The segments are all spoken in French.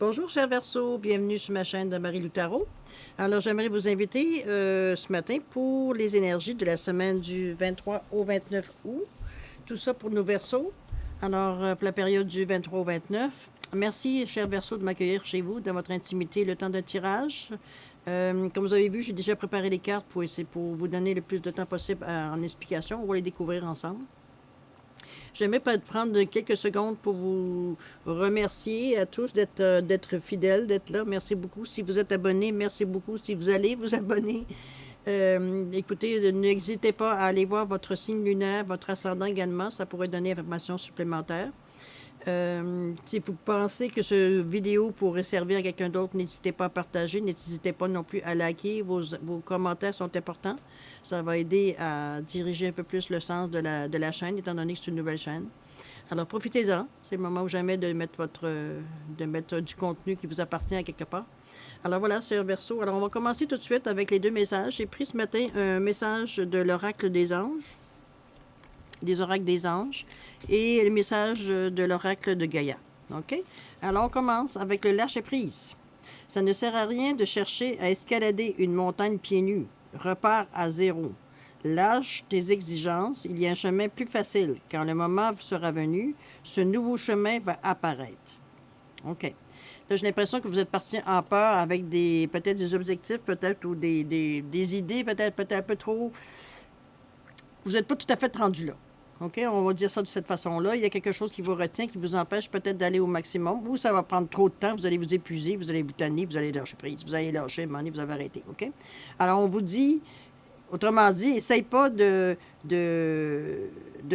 Bonjour, cher Verseau, bienvenue sur ma chaîne de Marie-Lou Tarot. Alors, j'aimerais vous inviter ce matin pour les énergies de la semaine du 23 au 29 août. Tout ça pour nos Verseaux. Alors, pour la période du 23 au 29. Merci, cher Verseau, de m'accueillir chez vous, dans votre intimité, le temps d'un tirage. Comme vous avez vu, j'ai déjà préparé les cartes pour essayer pour vous donner le plus de temps possible en explication. On va les découvrir ensemble. J'aimerais prendre quelques secondes pour vous remercier à tous d'être fidèles, d'être là. Merci beaucoup. Si vous êtes abonnés, merci beaucoup. Si vous allez vous abonner, écoutez, n'hésitez pas à aller voir votre signe lunaire, votre ascendant également. Ça pourrait donner information supplémentaire. Si vous pensez que cette vidéo pourrait servir à quelqu'un d'autre, n'hésitez pas à partager. N'hésitez pas non plus à liker. Vos commentaires sont importants. Ça va aider à diriger un peu plus le sens de la chaîne, étant donné que c'est une nouvelle chaîne. Alors, profitez-en. C'est le moment ou jamais de mettre du contenu qui vous appartient à quelque part. Alors voilà, c'est Verseau. Alors, on va commencer tout de suite avec les deux messages. J'ai pris ce matin un message de l'oracle des anges, des oracles des anges, et le message de l'oracle de Gaïa. OK? Alors, on commence avec le lâcher-prise. Ça ne sert à rien de chercher à escalader une montagne pieds nus. Repars à zéro. Lâche tes exigences, il y a un chemin plus facile. Quand le moment sera venu, ce nouveau chemin va apparaître. OK. Là, j'ai l'impression que vous êtes parti en peur avec peut-être des objectifs, peut-être, ou des idées, peut-être un peu trop. Vous n'êtes pas tout à fait rendu là. OK? On va dire ça de cette façon-là. Il y a quelque chose qui vous retient, qui vous empêche peut-être d'aller au maximum, ou ça va prendre trop de temps, vous allez vous épuiser, vous allez vous tanner, vous allez lâcher prise, vous allez lâcher, à un moment donné, vous avez arrêté. OK? Alors, on vous dit, autrement dit, essaye pas de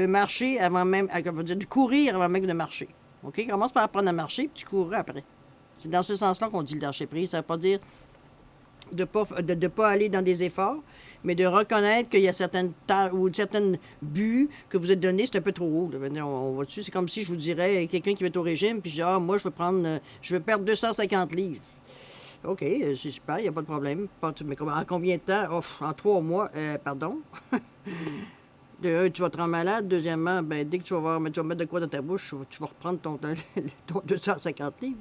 marcher avant même, de courir avant même de marcher. OK? Commence par apprendre à marcher, puis tu courras après. C'est dans ce sens-là qu'on dit le lâcher prise. Ça ne veut pas dire de ne pas aller dans des efforts, mais de reconnaître qu'il y a certaines buts que vous êtes donnés, c'est un peu trop haut. On va dessus. C'est comme si je vous dirais, quelqu'un qui va être au régime, puis je dis, ah, moi, je veux perdre 250 livres. OK, c'est super, il n'y a pas de problème. Mais en combien de temps? Oh, en 3 mois, pardon. De un, tu vas te rendre malade. Deuxièmement, ben, dès que tu vas mettre de quoi dans ta bouche, tu vas reprendre ton 250 livres.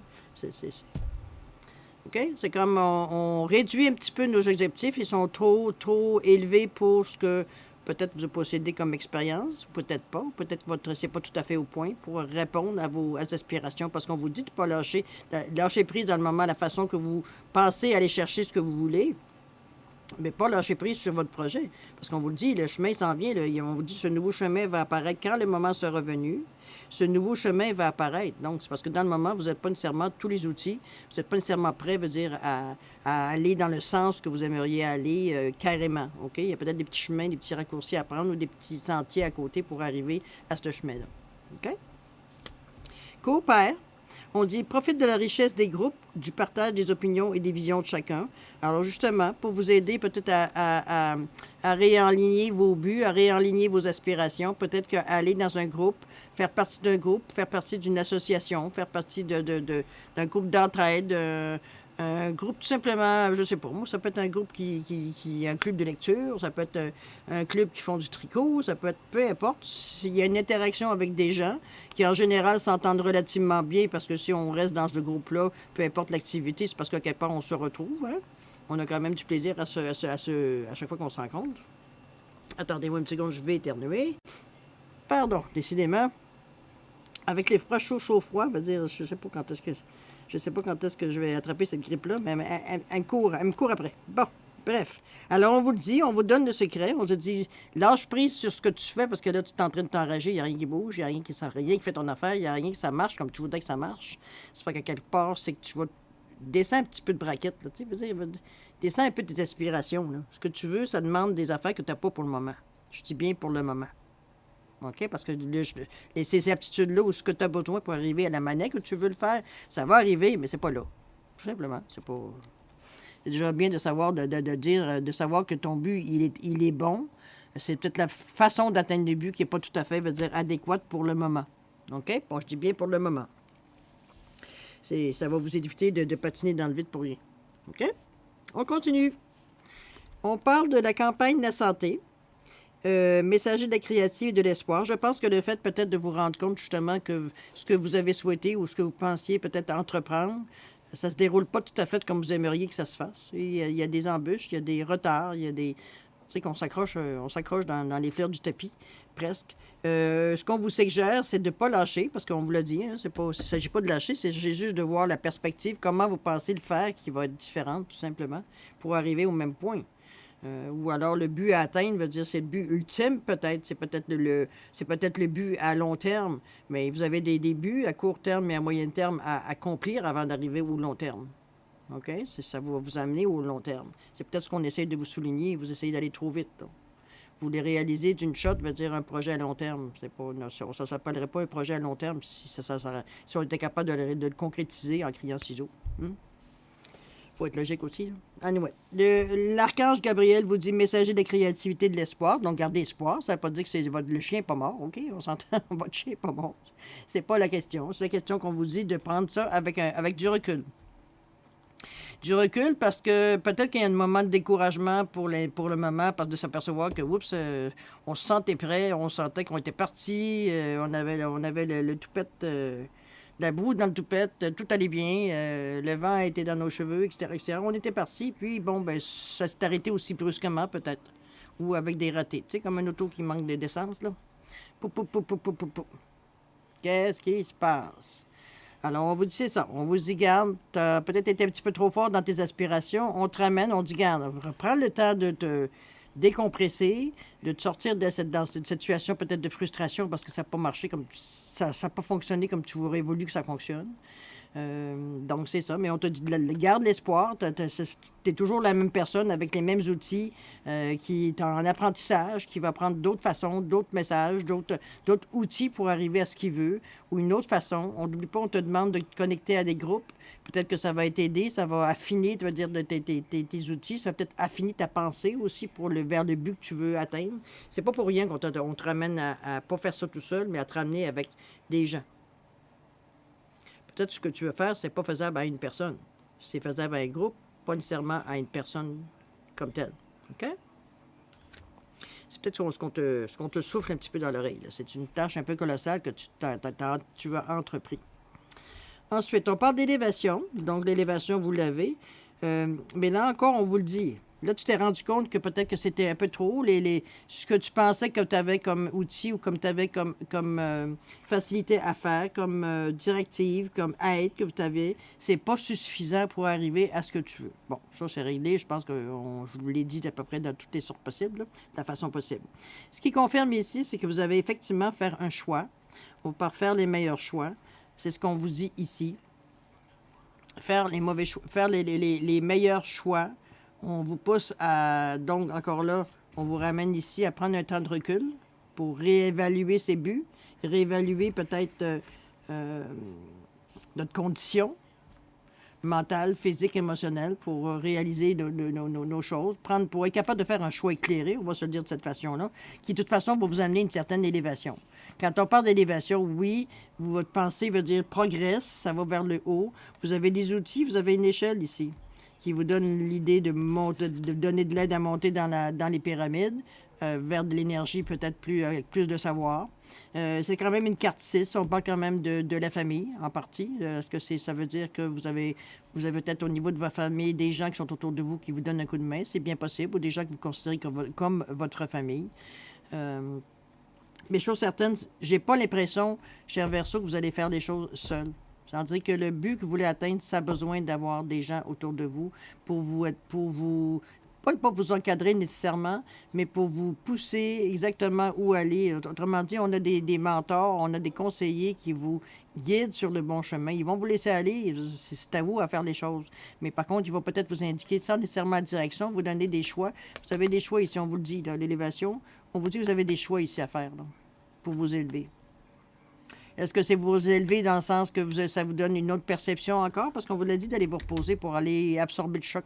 OK? C'est comme on réduit un petit peu nos objectifs. Ils sont trop élevés pour ce que peut-être vous possédez comme expérience, ou peut-être pas. Peut-être que c'est pas tout à fait au point pour répondre à vos aspirations, parce qu'on vous dit de ne pas lâcher prise dans le moment, la façon que vous pensez aller chercher ce que vous voulez. Mais pas lâcher prise sur votre projet. Parce qu'on vous le dit, le chemin s'en vient. Là. On vous dit ce nouveau chemin va apparaître quand le moment sera venu. Ce nouveau chemin va apparaître. Donc, c'est parce que dans le moment, vous n'êtes pas nécessairement tous les outils. Vous n'êtes pas nécessairement prêt, veut dire, à aller dans le sens que vous aimeriez aller carrément. OK? Il y a peut-être des petits chemins, des petits raccourcis à prendre ou des petits sentiers à côté pour arriver à ce chemin-là. OK? Coopère. On dit profite de la richesse des groupes, du partage des opinions et des visions de chacun. Alors justement, pour vous aider peut-être à réaligner vos buts, à réaligner vos aspirations, peut-être qu'aller dans un groupe, faire partie d'un groupe, faire partie d'une association, faire partie d'un groupe d'entraide, un groupe tout simplement, je sais pas, moi ça peut être un groupe qui un club de lecture, ça peut être un club qui font du tricot, ça peut être peu importe. S'il y a une interaction avec des gens qui en général s'entendent relativement bien, parce que si on reste dans ce groupe-là, peu importe l'activité, c'est parce qu'à quelque part on se retrouve. Hein? On a quand même du plaisir à chaque fois qu'on se rencontre. Attendez-moi une seconde, je vais éternuer. Pardon, décidément. Avec les froids chaud, veut dire, je sais pas quand est-ce que je vais attraper cette grippe-là, mais elle me court après. Bon, bref. Alors, on vous le dit, on vous donne le secret. On vous dit, lâche prise sur ce que tu fais, parce que là, tu es en train de t'enrager, il n'y a rien qui bouge, il n'y a rien qui fait ton affaire, il n'y a rien que ça marche comme tu voudrais que ça marche. C'est pas qu'à quelque part, c'est que tu vas descendre un petit peu de braquette, là, tu sais, descends un peu tes aspirations, là. Ce que tu veux, ça demande des affaires que tu n'as pas pour le moment. Je dis bien pour le moment. OK? Parce que ces aptitudes-là, ou ce que tu as besoin pour arriver à la manette que tu veux le faire, ça va arriver, mais c'est pas là. Tout simplement. C'est déjà bien de savoir, de savoir que ton but, il est bon. C'est peut-être la façon d'atteindre le but qui n'est pas tout à fait, veut dire, adéquate pour le moment. OK? Bon, je dis bien pour le moment. Ça va vous éviter de patiner dans le vide pour rien. OK? On continue. On parle de la campagne de la santé. Messager de la créative et de l'espoir. Je pense que le fait peut-être de vous rendre compte justement que ce que vous avez souhaité ou ce que vous pensiez peut-être entreprendre, ça se déroule pas tout à fait comme vous aimeriez que ça se fasse. Il y a des embûches, il y a des retards, il y a des... Tu sais qu'on s'accroche, on s'accroche dans les fleurs du tapis, presque. Ce qu'on vous suggère, c'est de ne pas lâcher, parce qu'on vous l'a dit, hein, il ne s'agit pas de lâcher, c'est juste de voir la perspective, comment vous pensez le faire, qui va être différente, tout simplement, pour arriver au même point. Ou alors le but à atteindre veut dire c'est le but ultime peut-être, c'est peut-être le but à long terme, mais vous avez des buts à court terme et à moyen terme à accomplir avant d'arriver au long terme. OK? Ça va vous amener au long terme. C'est peut-être ce qu'on essaie de vous souligner, vous essayez d'aller trop vite. Là. Vous les réaliser d'une shot veut dire un projet à long terme. C'est pas, non, ça ne s'appellerait pas un projet à long terme si on était capable de le concrétiser en criant ciseaux. Faut être logique aussi. Là. Anyway. L'archange Gabriel vous dit messager de créativité de l'espoir. Donc, gardez espoir. Ça ne veut pas dire que le chien n'est pas mort. OK? On s'entend. Votre chien n'est pas mort. C'est pas la question. C'est la question qu'on vous dit de prendre ça avec du recul. Du recul parce que peut-être qu'il y a un moment de découragement pour le moment, parce de s'apercevoir que, oups, on se sentait prêt, on sentait qu'on était parti, on avait le toupette, la boue dans le toupette, tout allait bien, le vent était dans nos cheveux, etc., etc. On était parti, puis bon, ben, ça s'est arrêté aussi brusquement, peut-être, ou avec des ratés, tu sais, comme un auto qui manque d'essence, là. Pou, pou, pou, pou, pou, pou, pou. Qu'est-ce qui se passe? Alors, on vous dit, c'est ça. On vous dit, garde, tu as peut-être été un petit peu trop fort dans tes aspirations. On te ramène, on dit, garde, prends le temps de te décompresser, de te sortir dans cette situation peut-être de frustration parce que ça n'a pas marché comme ça n'a pas fonctionné comme tu aurais voulu que ça fonctionne. Donc, c'est ça. Mais on te dit, garde l'espoir. Tu es toujours la même personne avec les mêmes outils qui est en apprentissage, qui va prendre d'autres façons, d'autres messages, d'autres outils pour arriver à ce qu'il veut ou une autre façon. On n'oublie pas, on te demande de te connecter à des groupes. Peut-être que ça va t'aider, ça va affiner, tu vas dire, tes outils. Ça va peut-être affiner ta pensée aussi vers le but que tu veux atteindre. C'est pas pour rien qu'on te ramène à pas faire ça tout seul, mais à te ramener avec des gens. Peut-être ce que tu veux faire, c'est pas faisable à une personne. C'est faisable à un groupe, pas nécessairement à une personne comme telle. OK? C'est peut-être ce qu'on te souffle un petit peu dans l'oreille. C'est une tâche un peu colossale que tu as entrepris. Ensuite, on parle d'élévation. Donc, l'élévation, vous l'avez. Mais là encore, on vous le dit. Là, tu t'es rendu compte que peut-être que c'était un peu trop. Ce que tu pensais que tu avais comme outil ou comme tu avais comme facilité à faire, comme directive, comme aide que tu avais, c'est pas suffisant pour arriver à ce que tu veux. Bon, ça, c'est réglé. Je pense que je vous l'ai dit à peu près dans toutes les sortes possibles, là, de la façon possible. Ce qui confirme ici, c'est que vous avez effectivement fait un choix. On va faire les meilleurs choix. C'est ce qu'on vous dit ici. Faire les mauvais choix, faire les meilleurs choix. On vous pousse à... Donc, encore là, on vous ramène ici à prendre un temps de recul pour réévaluer ses buts, réévaluer peut-être notre condition mentale, physique, émotionnelle pour réaliser nos choses, pour être capable de faire un choix éclairé, on va se le dire de cette façon-là, qui, de toute façon, va vous amener une certaine élévation. Quand on parle d'élévation, oui, votre pensée veut dire progresse, ça va vers le haut. Vous avez des outils, vous avez une échelle ici qui vous donne l'idée de donner de l'aide à monter dans les pyramides, vers de l'énergie peut-être avec plus de savoir. C'est quand même une carte 6, on parle quand même de la famille en partie. Est-ce que ça veut dire que vous avez peut-être au niveau de votre famille des gens qui sont autour de vous qui vous donnent un coup de main, c'est bien possible, ou des gens que vous considérez comme votre famille. Mais chose certaine, j'ai pas l'impression, cher Verseau, que vous allez faire des choses seuls. C'est-à-dire que le but que vous voulez atteindre, ça a besoin d'avoir des gens autour de vous pour vous pas vous encadrer nécessairement, mais pour vous pousser exactement où aller. Autrement dit, on a des mentors, on a des conseillers qui vous guident sur le bon chemin. Ils vont vous laisser aller, c'est à vous à faire les choses. Mais par contre, ils vont peut-être vous indiquer sans nécessairement la direction, vous donner des choix. Vous avez des choix ici, on vous le dit, l'élévation. On vous dit que vous avez des choix ici à faire là, pour vous élever. Est-ce que c'est vous élever dans le sens que ça vous donne une autre perception encore? Parce qu'on vous l'a dit d'aller vous reposer pour aller absorber le choc.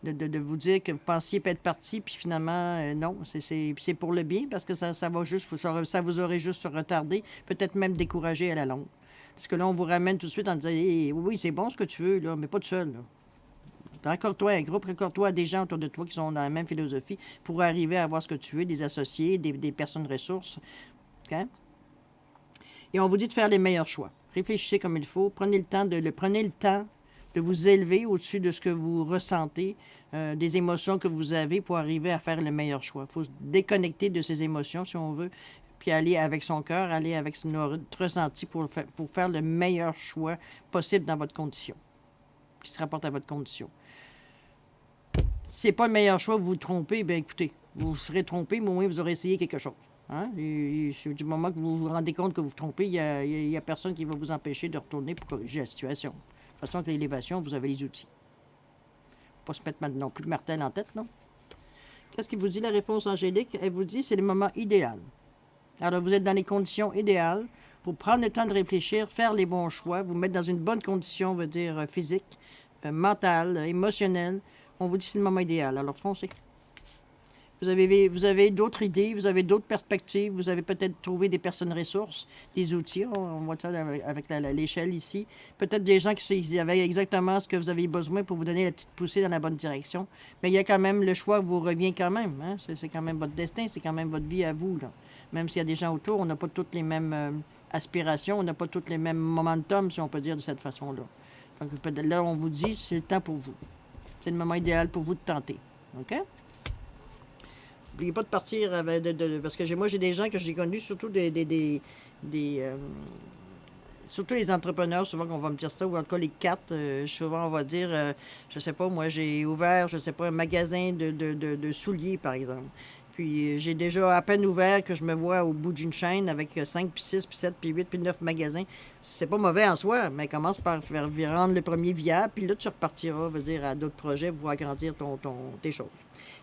De vous dire que vous pensiez peut être parti, puis finalement, non. C'est pour le bien, parce que ça vous aurait juste retardé, peut-être même découragé à la longue. Parce que là, on vous ramène tout de suite en disant hey, oui, c'est bon ce que tu veux, là, mais pas tout seul. Là. Raccorde-toi à un groupe, raccorde-toi à des gens autour de toi qui sont dans la même philosophie pour arriver à avoir ce que tu veux, des associés, des personnes ressources. OK? Et on vous dit de faire les meilleurs choix. Réfléchissez comme il faut. Prenez le temps de vous élever au-dessus de ce que vous ressentez, des émotions que vous avez pour arriver à faire le meilleur choix. Il faut se déconnecter de ces émotions, si on veut, puis aller avec son cœur, aller avec notre ressenti pour faire le meilleur choix possible dans votre condition, qui se rapporte à votre condition. Si ce n'est pas le meilleur choix, vous vous trompez, bien écoutez, vous serez trompé, mais au moins vous aurez essayé quelque chose. Hein? Et du moment que vous vous rendez compte que vous vous trompez, il n'y a personne qui va vous empêcher de retourner pour corriger la situation. De toute façon, avec l'élévation, vous avez les outils. Pas se mettre non plus de martel en tête, non? Qu'est-ce qu'il vous dit, la réponse angélique? Elle vous dit c'est le moment idéal. Alors, vous êtes dans les conditions idéales pour prendre le temps de réfléchir, faire les bons choix, vous mettre dans une bonne condition, on veut dire physique, mentale, émotionnelle. On vous dit c'est le moment idéal. Alors, foncez. Vous avez d'autres idées, vous avez d'autres perspectives, vous avez peut-être trouvé des personnes ressources, des outils, on voit ça avec l'échelle ici. Peut-être des gens qui avaient exactement ce que vous aviez besoin pour vous donner la petite poussée dans la bonne direction. Mais il y a quand même le choix vous revient quand même. Hein? C'est quand même votre destin, c'est quand même votre vie à vous. Là. Même s'il y a des gens autour, on n'a pas toutes les mêmes aspirations, on n'a pas tous les mêmes momentum, si on peut dire de cette façon-là. Donc là, on vous dit, c'est le temps pour vous. C'est le moment idéal pour vous de tenter. OK? N'oubliez pas de partir parce que moi j'ai des gens que j'ai connus, surtout surtout les entrepreneurs, souvent qu'on va me dire ça, ou en tout cas les quatre, souvent on va dire, je sais pas, moi j'ai ouvert, je sais pas, un magasin de souliers par exemple. Puis j'ai déjà à peine ouvert que je me vois au bout d'une chaîne avec 5, puis 6, puis 7, puis 8, puis 9 magasins. C'est pas mauvais en soi, mais commence par rendre le premier viable, puis là tu repartiras, veut dire, à d'autres projets pour agrandir tes choses.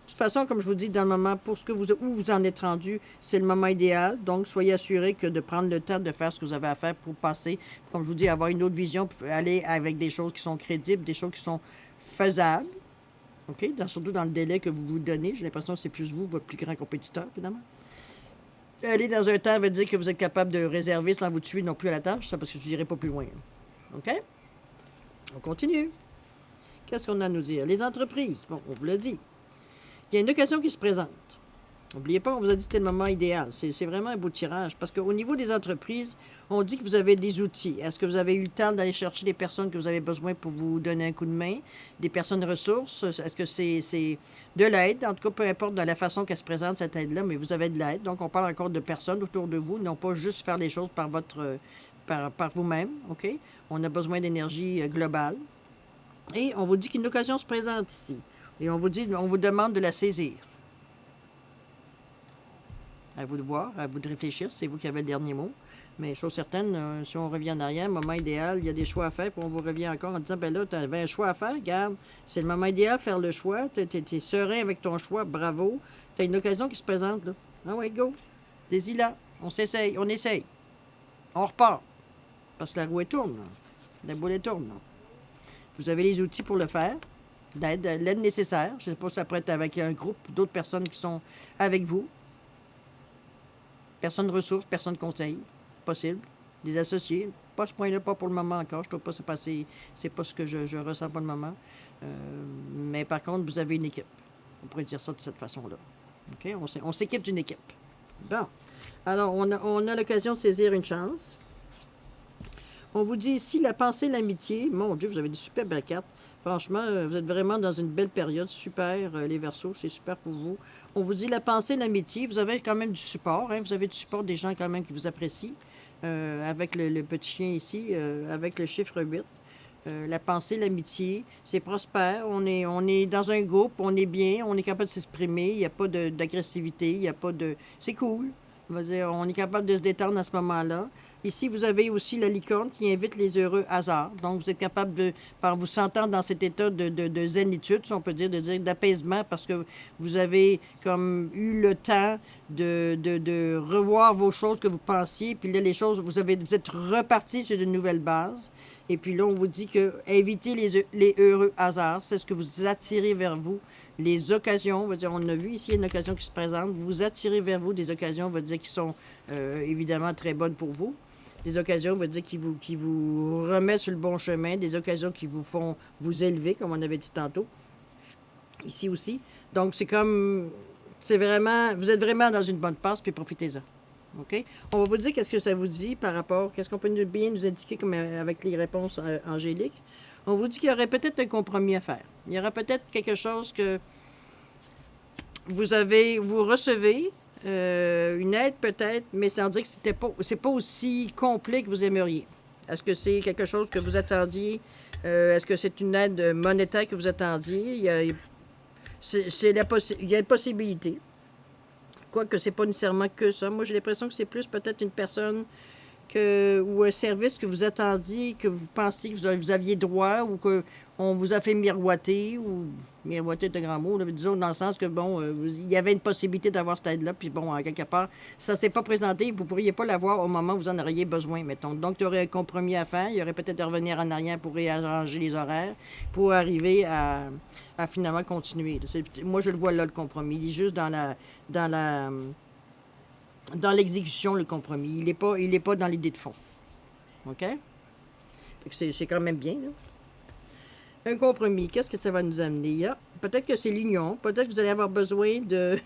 De toute façon, comme je vous dis, dans le moment, pour où vous en êtes rendu, c'est le moment idéal. Donc, soyez assurés que de prendre le temps de faire ce que vous avez à faire pour passer, comme je vous dis, avoir une autre vision, pour aller avec des choses qui sont crédibles, des choses qui sont faisables. OK? Surtout dans le délai que vous vous donnez. J'ai l'impression que c'est plus vous, votre plus grand compétiteur, évidemment. Aller dans un temps veut dire que vous êtes capable de réserver sans vous tuer non plus à la tâche, ça, parce que je n'irai pas plus loin. OK? On continue. Qu'est-ce qu'on a à nous dire? Les entreprises, bon, on vous l'a dit. Il y a une occasion qui se présente. N'oubliez pas, on vous a dit que c'était le moment idéal. C'est vraiment un beau tirage. Parce qu'au niveau des entreprises, on dit que vous avez des outils. Est-ce que vous avez eu le temps d'aller chercher des personnes que vous avez besoin pour vous donner un coup de main? Des personnes ressources? Est-ce que c'est de l'aide? En tout cas, peu importe de la façon qu'elle se présente, cette aide-là, mais vous avez de l'aide. Donc, on parle encore de personnes autour de vous, non pas juste faire les choses par vous-même. OK? On a besoin d'énergie globale. Et on vous dit qu'une occasion se présente ici. Et on vous demande de la saisir. À vous de voir, à vous de réfléchir, c'est vous qui avez le dernier mot. Mais chose certaine, si on revient en arrière, moment idéal, il y a des choix à faire, puis on vous revient encore en disant, ben là, tu avais un choix à faire, regarde, c'est le moment idéal, faire le choix, tu es serein avec ton choix, bravo, tu as une occasion qui se présente, là. Ah ouais, go, t'es-y là, on essaye, on repart, parce que la roue tourne, là. La boule tourne, là. Vous avez les outils pour le faire, l'aide nécessaire, je ne sais pas si ça pourrait être avec un groupe d'autres personnes qui sont avec vous, personne ressources, personne conseil, possible. Des associés, pas à ce point-là, pas pour le moment encore. Je ne trouve pas que c'est pas ce que je ressens pour le moment. Mais par contre, vous avez une équipe. On pourrait dire ça de cette façon-là. OK? On s'équipe d'une équipe. Bon. Alors, on a l'occasion de saisir une chance. On vous dit ici la pensée, l'amitié. Mon Dieu, vous avez des super belles cartes. Franchement, vous êtes vraiment dans une belle période. Super, les Verseaux, c'est super pour vous. On vous dit la pensée, l'amitié. Vous avez quand même du support. Hein? Vous avez du support des gens quand même qui vous apprécient. Avec le petit chien ici, avec le chiffre 8. La pensée, l'amitié, c'est prospère. On est dans un groupe, on est bien, on est capable de s'exprimer. Il n'y a pas d'agressivité, il n'y a pas de... C'est cool. On va dire, on est capable de se détendre à ce moment-là. Ici, vous avez aussi la licorne qui invite les heureux hasards. Donc, vous êtes capable par vous sentant dans cet état de zénitude, si on peut dire, d'apaisement, parce que vous avez comme eu le temps de revoir vos choses que vous pensiez. Puis là, les choses, vous êtes reparti sur de nouvelles bases. Et puis là, on vous dit que inviter les heureux hasards, c'est ce que vous attirez vers vous. Les occasions, on va dire, on a vu ici une occasion qui se présente. Vous attirez vers vous des occasions, on va dire, qui sont évidemment très bonnes pour vous. Des occasions, veut dire qui vous remettent sur le bon chemin, des occasions qui vous font vous élever, comme on avait dit tantôt, ici aussi. Donc, c'est comme, c'est vraiment, vous êtes vraiment dans une bonne passe, puis profitez-en. OK? On va vous dire qu'est-ce que ça vous dit par rapport, qu'est-ce qu'on peut bien nous indiquer comme avec les réponses angéliques. On vous dit qu'il y aurait peut-être un compromis à faire. Il y aura peut-être quelque chose que vous recevez, une aide peut-être, mais sans dire que c'est pas aussi complet que vous aimeriez. Est-ce que c'est quelque chose que vous attendiez? Est-ce que c'est une aide monétaire que vous attendiez? Il y a une possibilité. Quoique c'est pas nécessairement que ça. Moi, j'ai l'impression que c'est plus peut-être une personne ou un service que vous attendiez, que vous pensiez que vous aviez droit, ou que on vous a fait miroiter, ou miroiter est un grand mot, là, disons dans le sens que, bon, il y avait une possibilité d'avoir cette aide-là, puis bon, à quelque part, ça s'est pas présenté, vous ne pourriez pas l'avoir au moment où vous en auriez besoin, mettons. Donc, il y aurait un compromis à faire, il y aurait peut-être de revenir en arrière pour réarranger les horaires, pour arriver à finalement continuer. Moi, je le vois là, le compromis. Il est juste dans la dans l'exécution, le compromis. Il est pas dans l'idée de fond. OK? C'est quand même bien, là. Un compromis, qu'est-ce que ça va nous amener? Peut-être que c'est l'union. Peut-être que vous allez avoir besoin de...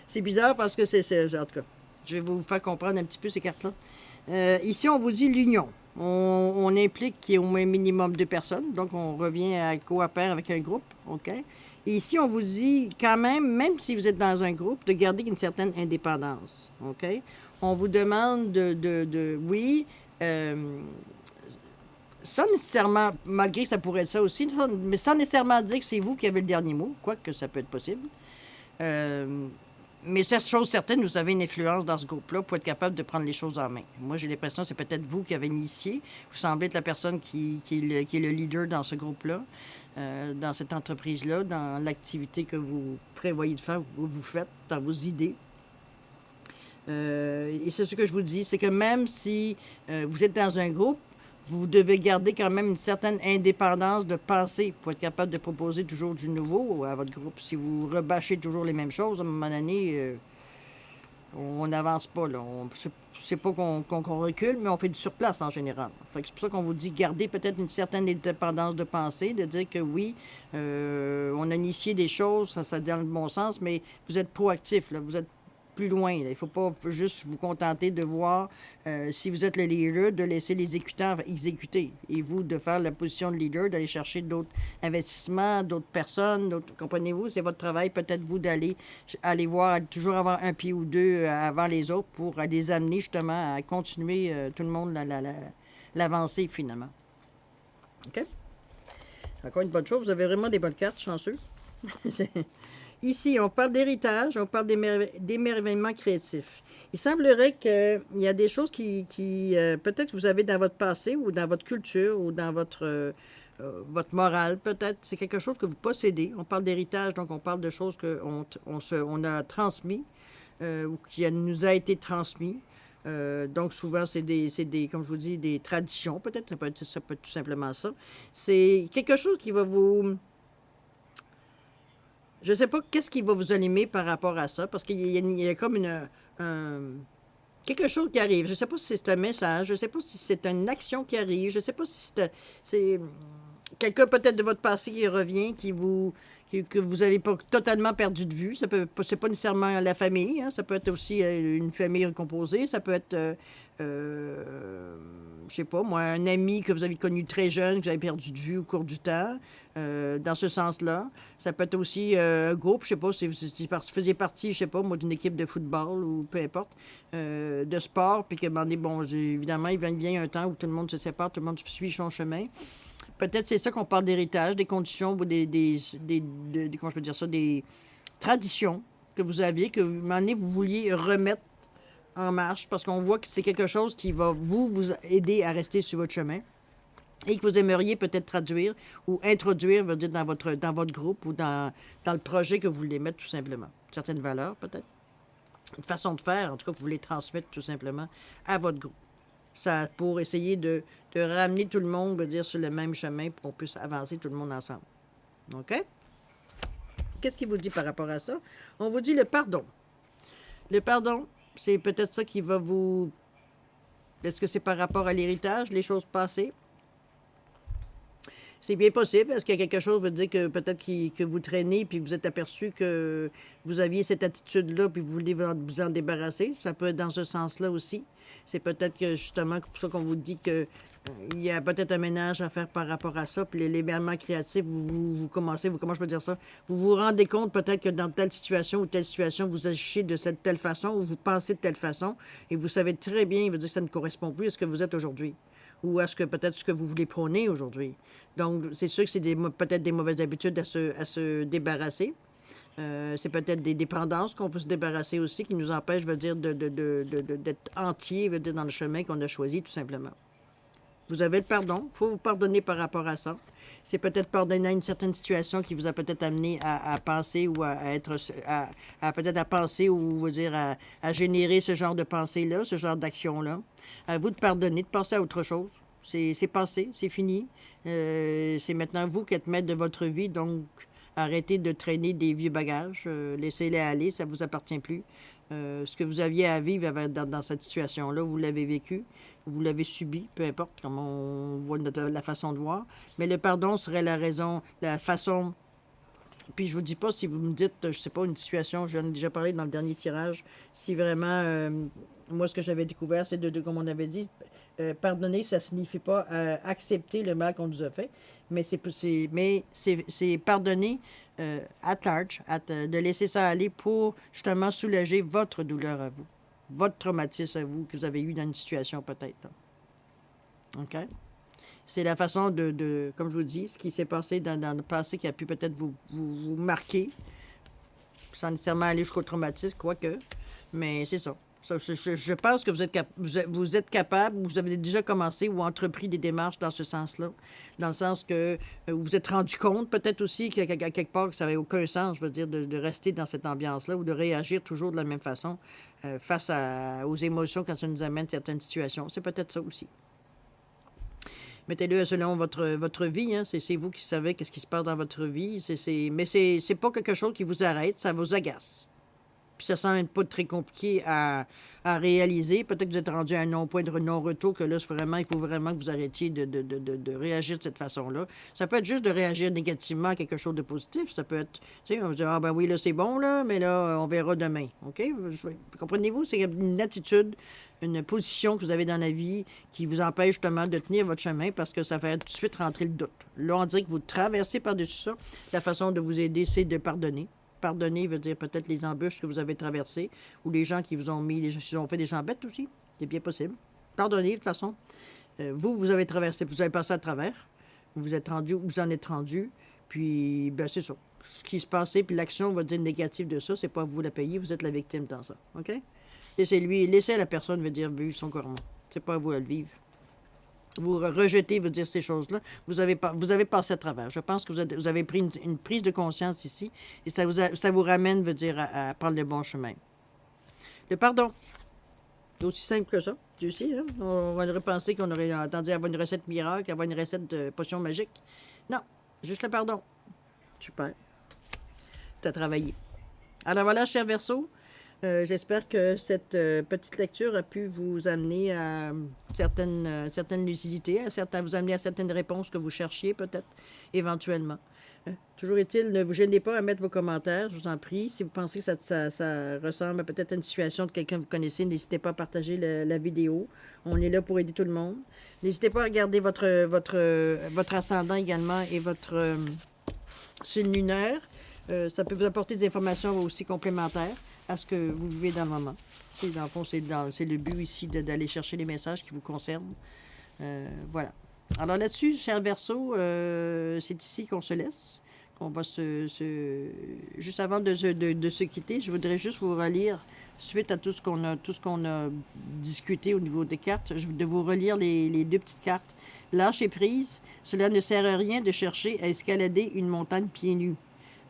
c'est bizarre parce que en tout cas, je vais vous faire comprendre un petit peu ces cartes-là. Ici, on vous dit l'union. On implique qu'il y ait au moins un minimum de personnes. Donc, on revient à coopérer avec un groupe. OK? Et ici, on vous dit quand même si vous êtes dans un groupe, de garder une certaine indépendance. OK? On vous demande oui, sans nécessairement, malgré que ça pourrait être ça aussi, mais sans nécessairement dire que c'est vous qui avez le dernier mot, quoique ça peut être possible. Mais cette chose certaine, vous avez une influence dans ce groupe-là pour être capable de prendre les choses en main. Moi, j'ai l'impression que c'est peut-être vous qui avez initié. Vous semblez être la personne qui est le leader dans ce groupe-là, dans cette entreprise-là, dans l'activité que vous prévoyez de faire, que vous faites, dans vos idées. Et c'est ce que je vous dis, c'est que même si vous êtes dans un groupe, vous devez garder quand même une certaine indépendance de pensée pour être capable de proposer toujours du nouveau à votre groupe. Si vous rebâchez toujours les mêmes choses, à un moment donné, on n'avance pas. Là. C'est pas qu'on recule, mais on fait du surplace en général. Fait que c'est pour ça qu'on vous dit garder peut-être une certaine indépendance de pensée, de dire que oui, on a initié des choses, ça dans le bon sens, mais vous êtes proactif, là, vous êtes plus loin. Là. Il ne faut pas juste vous contenter de voir si vous êtes le leader, de laisser l'exécutant exécuter. Et vous, de faire la position de leader, d'aller chercher d'autres investissements, d'autres personnes, comprenez-vous, c'est votre travail, peut-être vous, d'aller voir, toujours avoir un pied ou deux avant les autres pour les amener justement à continuer tout le monde l'avancée finalement. OK? Encore une bonne chose, vous avez vraiment des bonnes cartes, chanceux. Ici, on parle d'héritage, on parle d'émerveillement créatif. Il semblerait qu'il y a des choses qui peut-être vous avez dans votre passé ou dans votre culture ou dans votre morale, peut-être. C'est quelque chose que vous possédez. On parle d'héritage, donc on parle de choses qu'on a transmis ou qui nous a été transmis. Donc souvent, c'est comme je vous dis, des traditions, peut-être. Ça peut être tout simplement ça. C'est quelque chose qui va vous... Je ne sais pas qu'est-ce qui va vous animer par rapport à ça, parce qu'il y a comme quelque chose qui arrive. Je ne sais pas si c'est un message, je ne sais pas si c'est une action qui arrive, je ne sais pas si c'est quelqu'un peut-être de votre passé qui revient, que vous n'avez pas totalement perdu de vue. C'est pas nécessairement la famille, hein, ça peut être aussi une famille recomposée, ça peut être, je sais pas moi, un ami que vous avez connu très jeune, que vous avez perdu de vue au cours du temps, dans ce sens-là. Ça peut être aussi un groupe, je sais pas, si vous faisiez partie, je sais pas, moi, d'une équipe de football ou peu importe, de sport, puis que, bon, évidemment, il vient un temps où tout le monde se sépare, tout le monde suit son chemin. Peut-être c'est ça qu'on parle d'héritage, des conditions ou comment je peux dire ça, des traditions que vous aviez, que vous vouliez remettre en marche, parce qu'on voit que c'est quelque chose qui va vous aider à rester sur votre chemin et que vous aimeriez peut-être traduire ou introduire, veut dire, dans votre groupe ou dans le projet que vous voulez mettre tout simplement. Certaines valeurs, peut-être. Une façon de faire, en tout cas, que vous voulez transmettre tout simplement à votre groupe. Ça, pour essayer de ramener tout le monde, veut dire, sur le même chemin pour qu'on puisse avancer tout le monde ensemble. OK? Qu'est-ce qu'il vous dit par rapport à ça? On vous dit le pardon. Le pardon, c'est peut-être ça qui va vous Est-ce que c'est par rapport à l'héritage, les choses passées? C'est bien possible. Est-ce qu'il y a quelque chose, veut dire que peut-être que vous traînez, puis vous êtes aperçu que vous aviez cette attitude-là, puis vous voulez vous en débarrasser? Ça peut être dans ce sens-là aussi. C'est peut-être que justement pour ça qu'on vous dit que il y a peut-être un ménage à faire par rapport à ça. Puis l'élément créatif, vous commencez, comment je peux dire ça? Vous vous rendez compte peut-être que dans telle situation ou telle situation, vous agissez de cette telle façon ou vous pensez de telle façon et vous savez très bien, il veut dire que ça ne correspond plus à ce que vous êtes aujourd'hui ou à ce que peut-être ce que vous voulez prôner aujourd'hui. Donc, c'est sûr que c'est peut-être des mauvaises habitudes à se débarrasser. C'est peut-être des dépendances qu'on peut se débarrasser aussi qui nous empêchent, je veux dire, d'être entiers, veut dire, dans le chemin qu'on a choisi, tout simplement. Vous avez le pardon. Il faut vous pardonner par rapport à ça. C'est peut-être pardonner à une certaine situation qui vous a peut-être amené à penser ou à être à peut-être à penser ou vous dire à générer ce genre de pensée-là, ce genre d'action-là. À vous de pardonner, de passer à autre chose. C'est passé, c'est fini. C'est maintenant vous qui êtes maître de votre vie, donc arrêtez de traîner des vieux bagages. Laissez-les aller, ça ne vous appartient plus. Ce que vous aviez à vivre dans cette situation-là, vous l'avez vécu, vous l'avez subi, peu importe comment on voit la façon de voir. Mais le pardon serait la raison, la façon. Puis je vous dis pas si vous me dites, je sais pas, une situation, j'en ai déjà parlé dans le dernier tirage, si vraiment, moi ce que j'avais découvert, c'est comme on avait dit, pardonner, ça signifie pas accepter le mal qu'on nous a fait, mais c'est pardonner at large, de laisser ça aller pour justement soulager votre douleur à vous, votre traumatisme à vous que vous avez eu dans une situation peut-être. OK? C'est la façon comme je vous dis, ce qui s'est passé dans le passé qui a pu peut-être vous marquer, sans nécessairement aller jusqu'au traumatisme, quoique. Mais c'est ça. Je pense que vous êtes capable, vous avez déjà commencé ou entrepris des démarches dans ce sens-là. Dans le sens que vous vous êtes rendu compte peut-être aussi qu'à quelque part que ça n'avait aucun sens, je veux dire, de rester dans cette ambiance-là ou de réagir toujours de la même façon face aux émotions quand ça nous amène certaines situations. C'est peut-être ça aussi. Mettez-le selon votre vie. Hein. C'est vous qui savez qu'est-ce qui se passe dans votre vie. Mais c'est pas quelque chose qui vous arrête, ça vous agace. Puis ça semble pas très compliqué à réaliser. Peut-être que vous êtes rendu à un point de non-retour, que là, il faut vraiment que vous arrêtiez de réagir de cette façon-là. Ça peut être juste de réagir négativement à quelque chose de positif. Ça peut être, tu sais, on va dire, ah ben oui, là, c'est bon, là, mais là, on verra demain. OK? Comprenez-vous? C'est une attitude, une position que vous avez dans la vie qui vous empêche justement de tenir votre chemin parce que ça fait tout de suite rentrer le doute. Là, on dirait que vous traversez par-dessus ça. La façon de vous aider, c'est de pardonner. Pardonner veut dire peut-être les embûches que vous avez traversées ou les gens qui vous ont qui ont fait des embêtes aussi. C'est bien possible. Pardonnez, de toute façon. Vous avez traversé, vous avez passé à travers. Vous êtes rendu, vous en êtes rendu. Puis, ben, c'est ça. Ce qui se passait, puis l'action, on va dire négative de ça, c'est pas vous la payer, vous êtes la victime dans ça. OK? Laissez la personne, veut dire, vivre son karma. C'est pas à vous à le vivre. Vous rejetez, veut dire ces choses-là. Vous avez passé à travers. Je pense que vous avez pris une prise de conscience ici et ça vous ramène, veut dire, à prendre le bon chemin. Le pardon. C'est aussi simple que ça. Tu sais, hein? On aurait pensé qu'on aurait entendu avoir une recette miracle, avoir une recette de potion magique. Non, juste le pardon. Super. C'est à travailler. Alors voilà, cher Verseau. J'espère que cette petite lecture a pu vous amener à certaines lucidités, vous amener à certaines réponses que vous cherchiez peut-être, éventuellement. Toujours est-il, ne vous gênez pas à mettre vos commentaires, je vous en prie. Si vous pensez que ça ressemble à peut-être une situation de quelqu'un que vous connaissez, n'hésitez pas à partager la vidéo. On est là pour aider tout le monde. N'hésitez pas à regarder votre ascendant également et votre signe lunaire. Ça peut vous apporter des informations aussi complémentaires à ce que vous vivez dans le moment. Dans le fond, c'est le but ici d'aller chercher les messages qui vous concernent. Voilà. Alors là-dessus, cher Verseau, c'est ici qu'on se laisse. On va juste avant de se quitter, je voudrais juste vous relire, suite à tout ce qu'on a discuté au niveau des cartes, de vous relire les deux petites cartes. Lâchez prise. Cela ne sert à rien de chercher à escalader une montagne pieds nus.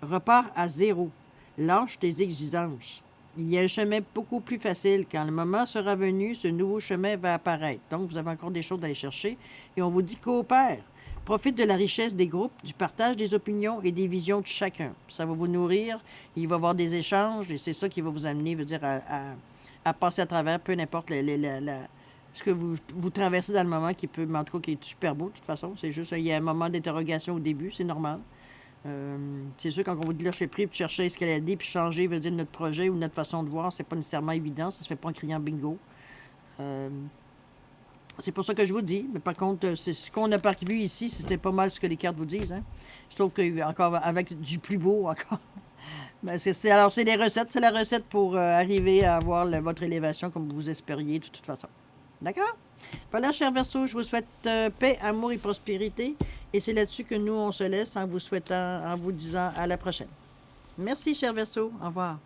Repars à zéro. Lâche tes exigences. Il y a un chemin beaucoup plus facile. Quand le moment sera venu, ce nouveau chemin va apparaître. Donc, vous avez encore des choses à aller chercher. Et on vous dit coopère. Profite de la richesse des groupes, du partage des opinions et des visions de chacun. Ça va vous nourrir. Il va y avoir des échanges et c'est ça qui va vous amener, veut dire, à passer à travers, peu importe ce que vous traversez dans le moment qui peut, mais en tout cas, qui est super beau, de toute façon. C'est juste, il y a un moment d'interrogation au début, c'est normal. C'est sûr, quand on vous dit lâcher prise, puis chercher à escalader, puis changer, veut dire notre projet ou notre façon de voir, c'est pas nécessairement évident. Ça se fait pas en criant bingo. Euh, c'est pour ça que je vous dis. Mais par contre, c'est ce qu'on a vu ici, c'était pas mal ce que les cartes vous disent. Hein. Je trouve que encore avec du plus beau encore. Ben, alors, c'est des recettes. C'est la recette pour arriver à avoir votre élévation comme vous espériez de toute façon. D'accord? Voilà, cher Verseau, je vous souhaite paix, amour et prospérité. Et c'est là-dessus que nous, on se laisse en vous souhaitant, en vous disant à la prochaine. Merci, cher Verseau. Au revoir.